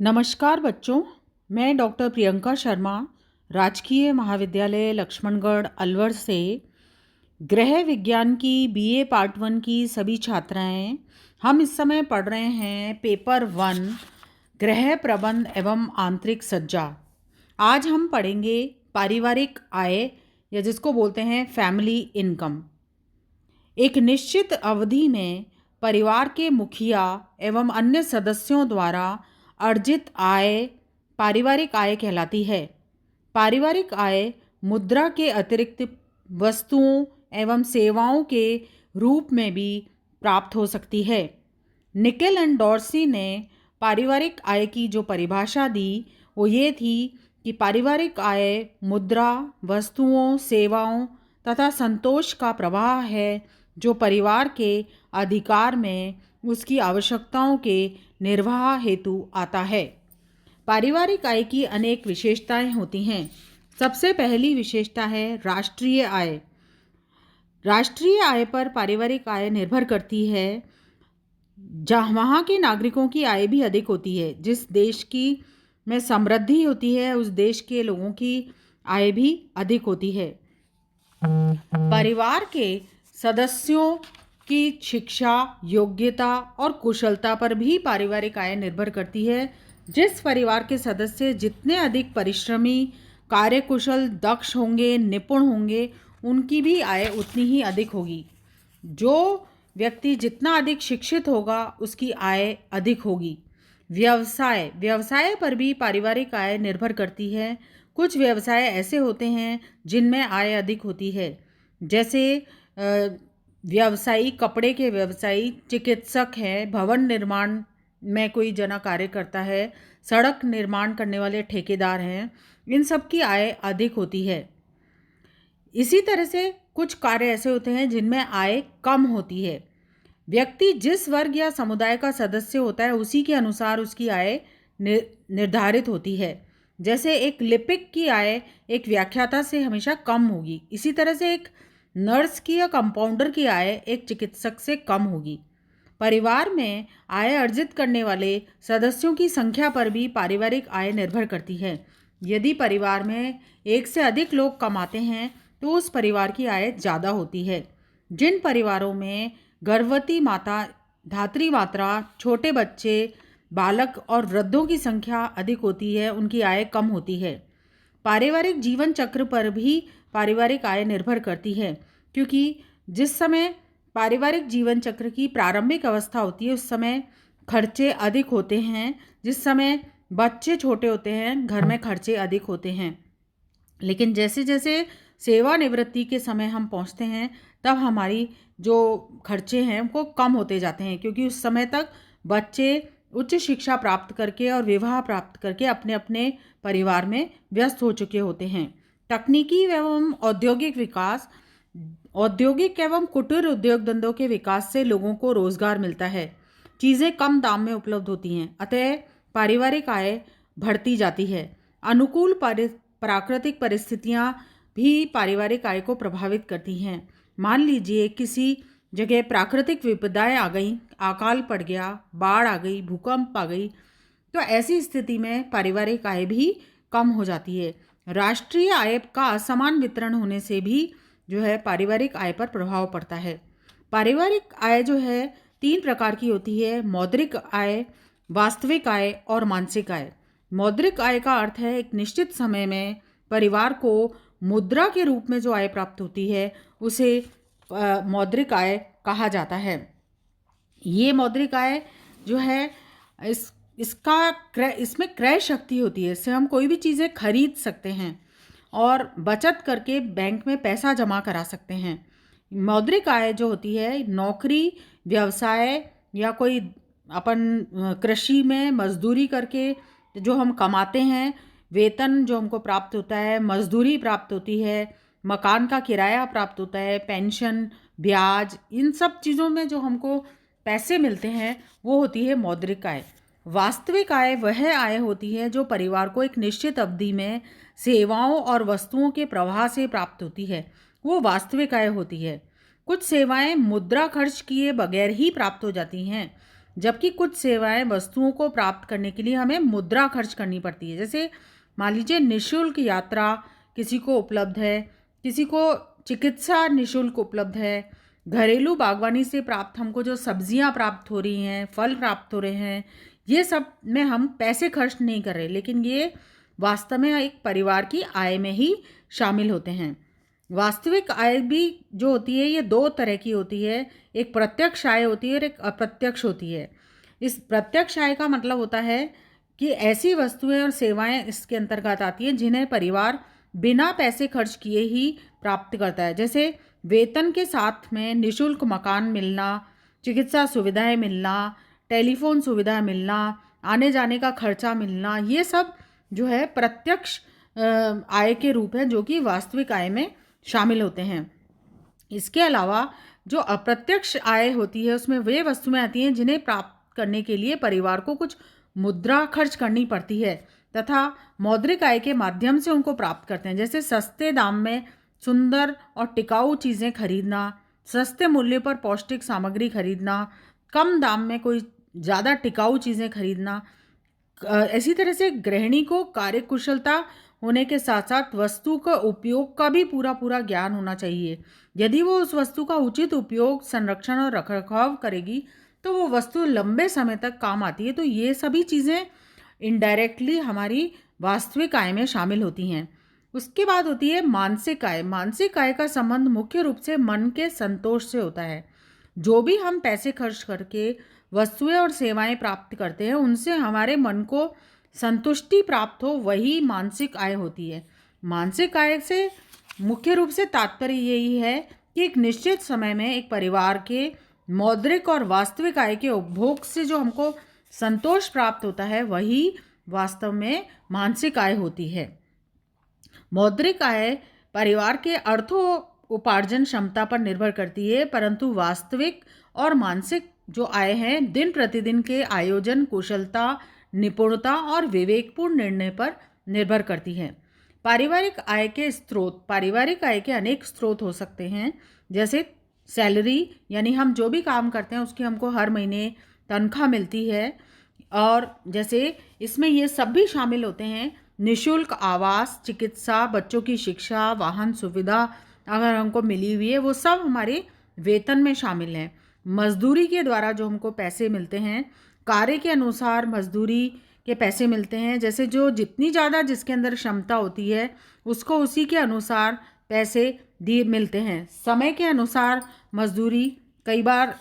नमस्कार बच्चों, मैं डॉक्टर प्रियंका शर्मा राजकीय महाविद्यालय लक्ष्मणगढ़ अलवर से गृह विज्ञान की बीए पार्ट 1 की सभी छात्राएं हम इस समय पढ़ रहे हैं पेपर 1 गृह प्रबंध एवं आंतरिक सज्जा। आज हम पढ़ेंगे पारिवारिक आय या जिसको बोलते हैं फैमिली इनकम। एक निश्चित अवधि में परिवार के मुखिया एवं अन्य सदस्यों द्वारा अर्जित आय पारिवारिक आय कहलाती है। पारिवारिक आय मुद्रा के अतिरिक्त वस्तुओं एवं सेवाओं के रूप में भी प्राप्त हो सकती है। निकेल एंड डॉर्सी ने पारिवारिक आय की जो परिभाषा दी वो ये थी कि पारिवारिक आय मुद्रा, वस्तुओं, सेवाओं तथा संतोष का प्रवाह है जो परिवार के अधिकार में उसकी आवश्यकताओं के निर्वाह हेतु आता है। पारिवारिक आय की अनेक विशेषताएं होती हैं। सबसे पहली विशेषता है राष्ट्रीय आय। राष्ट्रीय आय पर पारिवारिक आय निर्भर करती है जहाँ वहाँ के नागरिकों की आय भी अधिक होती है। जिस देश की में समृद्धि होती है उस देश के लोगों की आय भी अधिक होती है। परिवार के सदस्यों की शिक्षा, योग्यता और कुशलता पर भी पारिवारिक आय निर्भर करती है। जिस परिवार के सदस्य जितने अधिक परिश्रमी, कार्यकुशल, दक्ष होंगे, निपुण होंगे, उनकी भी आय उतनी ही अधिक होगी। जो व्यक्ति जितना अधिक शिक्षित होगा उसकी आय अधिक होगी। व्यवसाय पर भी पारिवारिक आय निर्भर करती है। कुछ व्यवसाय ऐसे होते हैं जिनमें आय अधिक होती है, जैसे व्यवसायी, कपड़े के व्यवसायी, चिकित्सक हैं, भवन निर्माण में कोई जना कार्य करता है, सड़क निर्माण करने वाले ठेकेदार हैं, इन सब की आय अधिक होती है। इसी तरह से कुछ कार्य ऐसे होते हैं जिनमें आय कम होती है। व्यक्ति जिस वर्ग या समुदाय का सदस्य होता है उसी के अनुसार उसकी आय निर्धारित होती है। जैसे एक लिपिक की आय एक व्याख्याता से हमेशा कम होगी, इसी तरह से एक नर्स की या कंपाउंडर की आय एक चिकित्सक से कम होगी। परिवार में आय अर्जित करने वाले सदस्यों की संख्या पर भी पारिवारिक आय निर्भर करती है। यदि परिवार में एक से अधिक लोग कमाते हैं तो उस परिवार की आय ज़्यादा होती है। जिन परिवारों में गर्भवती माता, धात्री मात्रा, छोटे बच्चे, बालक और वृद्धों की संख्या अधिक होती है उनकी आय कम होती है। पारिवारिक जीवन चक्र पर भी पारिवारिक आय निर्भर करती है, क्योंकि जिस समय पारिवारिक जीवन चक्र की प्रारंभिक अवस्था होती है उस समय खर्चे अधिक होते हैं। जिस समय बच्चे छोटे होते हैं घर में खर्चे अधिक होते हैं, लेकिन जैसे जैसे सेवानिवृत्ति के समय हम पहुंचते हैं तब हमारी जो खर्चे हैं वो कम होते जाते हैं, क्योंकि उस समय तक बच्चे उच्च शिक्षा प्राप्त करके और विवाह प्राप्त करके अपने अपने परिवार में व्यस्त हो चुके होते हैं। तकनीकी एवं औद्योगिक विकास, औद्योगिक एवं कुटीर उद्योग धंधों के विकास से लोगों को रोजगार मिलता है, चीज़ें कम दाम में उपलब्ध होती हैं, अतः पारिवारिक आय बढ़ती जाती है। अनुकूल प्राकृतिक परिस्थितियाँ भी पारिवारिक आय को प्रभावित करती हैं। मान लीजिए किसी जगह प्राकृतिक विपदाएं आ गई, अकाल पड़ गया, बाढ़ आ गई, भूकंप आ गई, तो ऐसी स्थिति में पारिवारिक आय भी कम हो जाती है। राष्ट्रीय आय का असमान वितरण होने से भी जो है पारिवारिक आय पर प्रभाव पड़ता है। पारिवारिक आय जो है 3 प्रकार की होती है: मौद्रिक आय, वास्तविक आय और मानसिक आय। मौद्रिक आय का अर्थ है एक निश्चित समय में परिवार को मुद्रा के रूप में जो आय प्राप्त होती है उसे मौद्रिक आय कहा जाता है। ये मौद्रिक आय जो है इसमें क्रय शक्ति होती है, इससे हम कोई भी चीज़ें खरीद सकते हैं और बचत करके बैंक में पैसा जमा करा सकते हैं। मौद्रिक आय जो होती है नौकरी, व्यवसाय या कोई अपन कृषि में मजदूरी करके जो हम कमाते हैं, वेतन जो हमको प्राप्त होता है, मजदूरी प्राप्त होती है, मकान का किराया प्राप्त होता है, पेंशन, ब्याज, इन सब चीज़ों में जो हमको पैसे मिलते हैं वो होती है मौद्रिक आय। वास्तविक आय वह आय होती है जो परिवार को एक निश्चित अवधि में सेवाओं और वस्तुओं के प्रवाह से प्राप्त होती है, वो वास्तविक आय होती है। कुछ सेवाएं मुद्रा खर्च किए बगैर ही प्राप्त हो जाती हैं, जबकि कुछ सेवाएं वस्तुओं को प्राप्त करने के लिए हमें मुद्रा खर्च करनी पड़ती है। जैसे मान लीजिए निःशुल्क यात्रा किसी को उपलब्ध है, किसी को चिकित्सा निःशुल्क उपलब्ध है, घरेलू बागवानी से प्राप्त हमको जो सब्जियां प्राप्त हो रही हैं, फल प्राप्त हो रहे हैं, ये सब में हम पैसे खर्च नहीं कर रहे, लेकिन ये वास्तव में एक परिवार की आय में ही शामिल होते हैं। वास्तविक आय भी जो होती है ये दो तरह की होती है, एक प्रत्यक्ष आय होती है और एक अप्रत्यक्ष होती है। इस प्रत्यक्ष आय का मतलब होता है कि ऐसी वस्तुएं और सेवाएं इसके अंतर्गत आती हैं जिन्हें परिवार बिना पैसे खर्च किए ही प्राप्त करता है। जैसे वेतन के साथ में निःशुल्क मकान मिलना, चिकित्सा सुविधाएं मिलना, टेलीफोन सुविधा मिलना, आने जाने का खर्चा मिलना, ये सब जो है प्रत्यक्ष आय के रूप हैं जो कि वास्तविक आय में शामिल होते हैं। इसके अलावा जो अप्रत्यक्ष आय होती है उसमें वे वस्तुएं आती हैं जिन्हें प्राप्त करने के लिए परिवार को कुछ मुद्रा खर्च करनी पड़ती है तथा मौद्रिक आय के माध्यम से उनको प्राप्त करते हैं। जैसे सस्ते दाम में सुंदर और टिकाऊ चीज़ें खरीदना, सस्ते मूल्य पर पौष्टिक सामग्री खरीदना, कम दाम में कोई ज़्यादा टिकाऊ चीज़ें खरीदना। इसी तरह से गृहिणी को कार्यकुशलता होने के साथ साथ वस्तु का उपयोग का भी पूरा ज्ञान होना चाहिए। यदि वो उस वस्तु का उचित उपयोग, संरक्षण और रखरखाव करेगी तो वो वस्तु लंबे समय तक काम आती है। तो ये सभी चीज़ें इनडायरेक्टली हमारी वास्तविक आय में शामिल होती हैं। उसके बाद होती है मानसिक आय। मानसिक आय का संबंध मुख्य रूप से मन के संतोष से होता है। जो भी हम पैसे खर्च करके वस्तुएं और सेवाएं प्राप्त करते हैं उनसे हमारे मन को संतुष्टि प्राप्त हो, वही मानसिक आय होती है। मानसिक आय से मुख्य रूप से तात्पर्य यही है कि एक निश्चित समय में एक परिवार के मौद्रिक और वास्तविक आय के उपभोग से जो हमको संतोष प्राप्त होता है वही वास्तव में मानसिक आय होती है। मौद्रिक आय परिवार के अर्थो उपार्जन क्षमता पर निर्भर करती है, परंतु वास्तविक और मानसिक जो आय है दिन प्रतिदिन के आयोजन, कुशलता, निपुणता और विवेकपूर्ण निर्णय पर निर्भर करती है। पारिवारिक आय के स्रोत। पारिवारिक आय के अनेक स्रोत हो सकते हैं, जैसे सैलरी, यानी हम जो भी काम करते हैं उसकी हमको हर महीने तनख्वाह मिलती है, और जैसे इसमें ये सब भी शामिल होते हैं निःशुल्क आवास, चिकित्सा, बच्चों की शिक्षा, वाहन सुविधा अगर हमको मिली हुई है वो सब हमारे वेतन में शामिल हैं। मजदूरी के द्वारा जो हमको पैसे मिलते हैं, कार्य के अनुसार मजदूरी के पैसे मिलते हैं। जैसे जो जितनी ज़्यादा जिसके अंदर क्षमता होती है उसको उसी के अनुसार पैसे दिए मिलते हैं। समय के अनुसार मजदूरी, कई बार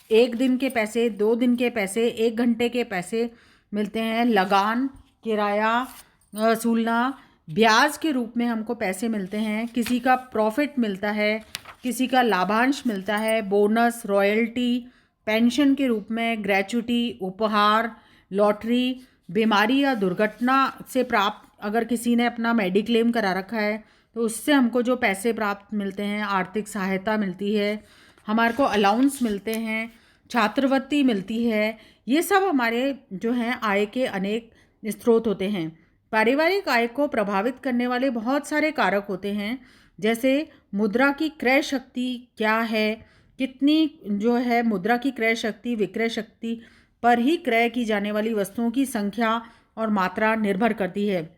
1 दिन के पैसे, 2 दिन के पैसे, 1 घंटे के पैसे मिलते हैं। लगान, किराया वसूलना, ब्याज के रूप में हमको पैसे मिलते हैं। किसी का प्रॉफिट मिलता है, किसी का लाभांश मिलता है, बोनस, रॉयल्टी, पेंशन के रूप में, ग्रेच्युटी, उपहार, लॉटरी, बीमारी या दुर्घटना से प्राप्त, अगर किसी ने अपना मेडिक्लेम करा रखा है तो उससे हमको जो पैसे प्राप्त मिलते हैं, आर्थिक सहायता मिलती है, हमारे को अलाउंस मिलते हैं, छात्रवृत्ति मिलती है। ये सब हमारे जो हैं आय के अनेक स्रोत होते हैं। पारिवारिक आय को प्रभावित करने वाले बहुत सारे कारक होते हैं, जैसे मुद्रा की क्रय शक्ति क्या है, कितनी जो है मुद्रा की क्रय शक्ति विक्रय शक्ति पर ही क्रय की जाने वाली वस्तुओं की संख्या और मात्रा निर्भर करती है।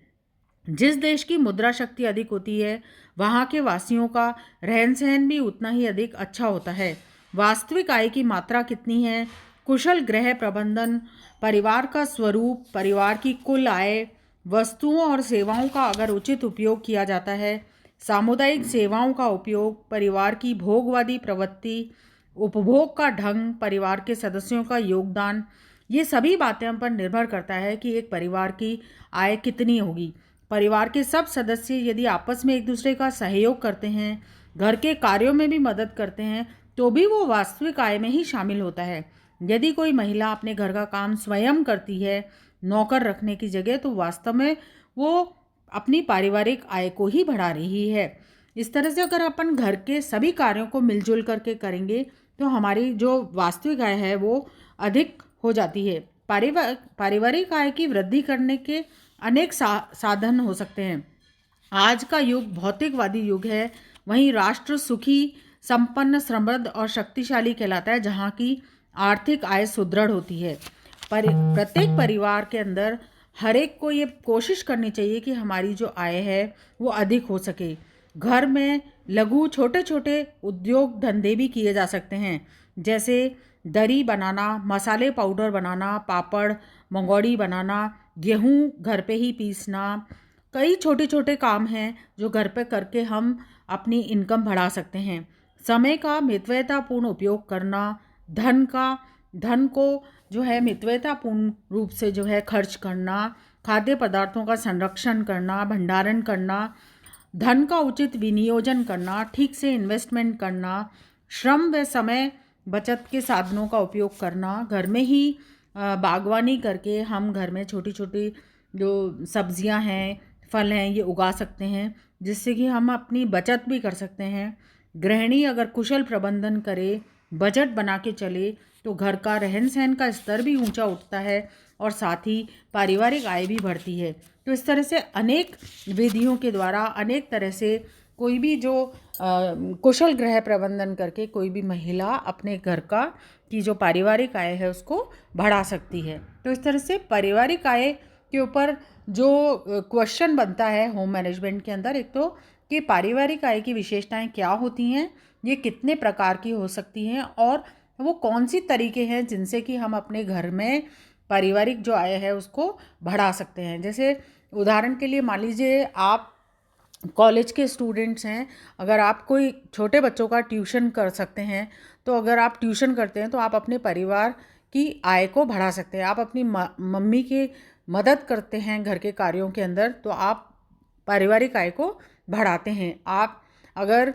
जिस देश की मुद्रा शक्ति अधिक होती है वहाँ के वासियों का रहन सहन भी उतना ही अधिक अच्छा होता है। वास्तविक आय की मात्रा कितनी है, कुशल गृह प्रबंधन, परिवार का स्वरूप, परिवार की कुल आय, वस्तुओं और सेवाओं का अगर उचित उपयोग किया जाता है, सामुदायिक सेवाओं का उपयोग, परिवार की भोगवादी प्रवृत्ति, उपभोग का ढंग, परिवार के सदस्यों का योगदान, ये सभी बातें हम पर निर्भर करता है कि एक परिवार की आय कितनी होगी। परिवार के सब सदस्य यदि आपस में एक दूसरे का सहयोग करते हैं, घर के कार्यों में भी मदद करते हैं, तो भी वो वास्तविक आय में ही शामिल होता है। यदि कोई महिला अपने घर का काम स्वयं करती है नौकर रखने की जगह, तो वास्तव में वो अपनी पारिवारिक आय को ही बढ़ा रही है। इस तरह से अगर अपन घर के सभी कार्यों को मिलजुल करके करेंगे तो हमारी जो वास्तविक आय है वो अधिक हो जाती है। पारिवारिक आय की वृद्धि करने के अनेक साधन हो सकते हैं। आज का युग भौतिकवादी युग है, वहीं राष्ट्र सुखी, संपन्न, समृद्ध और शक्तिशाली कहलाता है, जहाँ की आर्थिक आय सुदृढ़ होती है। प्रत्येक परिवार के अंदर हर एक को ये कोशिश करनी चाहिए कि हमारी जो आय है वो अधिक हो सके। घर में लघु छोटे छोटे उद्योग धंधे भी किए जा सकते हैं, जैसे दरी बनाना, मसाले पाउडर बनाना, पापड़ मंगोड़ी बनाना, गेहूँ घर पे ही पीसना। कई छोटे छोटे काम हैं जो घर पे करके हम अपनी इनकम बढ़ा सकते हैं। समय का मितव्ययतापूर्ण उपयोग करना, धन को जो है मितव्ययतापूर्ण रूप से जो है खर्च करना, खाद्य पदार्थों का संरक्षण करना, भंडारण करना, धन का उचित विनियोजन करना, ठीक से इन्वेस्टमेंट करना, श्रम व समय बचत के साधनों का उपयोग करना, घर में ही बागवानी करके हम घर में छोटी छोटी जो सब्जियां हैं, फल हैं, ये उगा सकते हैं, जिससे कि हम अपनी बचत भी कर सकते हैं। गृहिणी अगर कुशल प्रबंधन करे, बजट बना के चले, तो घर का रहन सहन का स्तर भी ऊंचा उठता है और साथ ही पारिवारिक आय भी बढ़ती है। तो इस तरह से अनेक विधियों के द्वारा, अनेक तरह से कोई भी जो कुशल गृह प्रबंधन करके कोई भी महिला अपने घर का की जो पारिवारिक आय है उसको बढ़ा सकती है। तो इस तरह से पारिवारिक आय के ऊपर जो क्वेश्चन बनता है होम मैनेजमेंट के अंदर, एक तो कि पारिवारिक आय की विशेषताएं क्या होती हैं, ये कितने प्रकार की हो सकती हैं और वो कौन सी तरीके हैं जिनसे कि हम अपने घर में पारिवारिक जो आय है उसको बढ़ा सकते हैं। जैसे उदाहरण के लिए मान लीजिए आप कॉलेज के स्टूडेंट्स हैं, अगर आप कोई छोटे बच्चों का ट्यूशन कर सकते हैं, तो अगर आप ट्यूशन करते हैं तो आप अपने परिवार की आय को बढ़ा सकते हैं। आप अपनी मम्मी की मदद करते हैं घर के कार्यों के अंदर, तो आप पारिवारिक आय को बढ़ाते हैं। आप अगर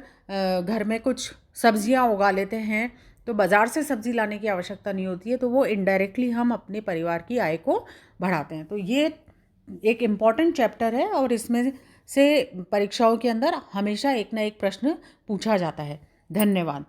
घर में कुछ सब्जियां उगा लेते हैं तो बाज़ार से सब्ज़ी लाने की आवश्यकता नहीं होती है, तो वो इनडायरेक्टली हम अपने परिवार की आय को बढ़ाते हैं। तो ये एक इम्पॉर्टेंट चैप्टर है और इसमें से परीक्षाओं के अंदर हमेशा एक ना एक प्रश्न पूछा जाता है। धन्यवाद।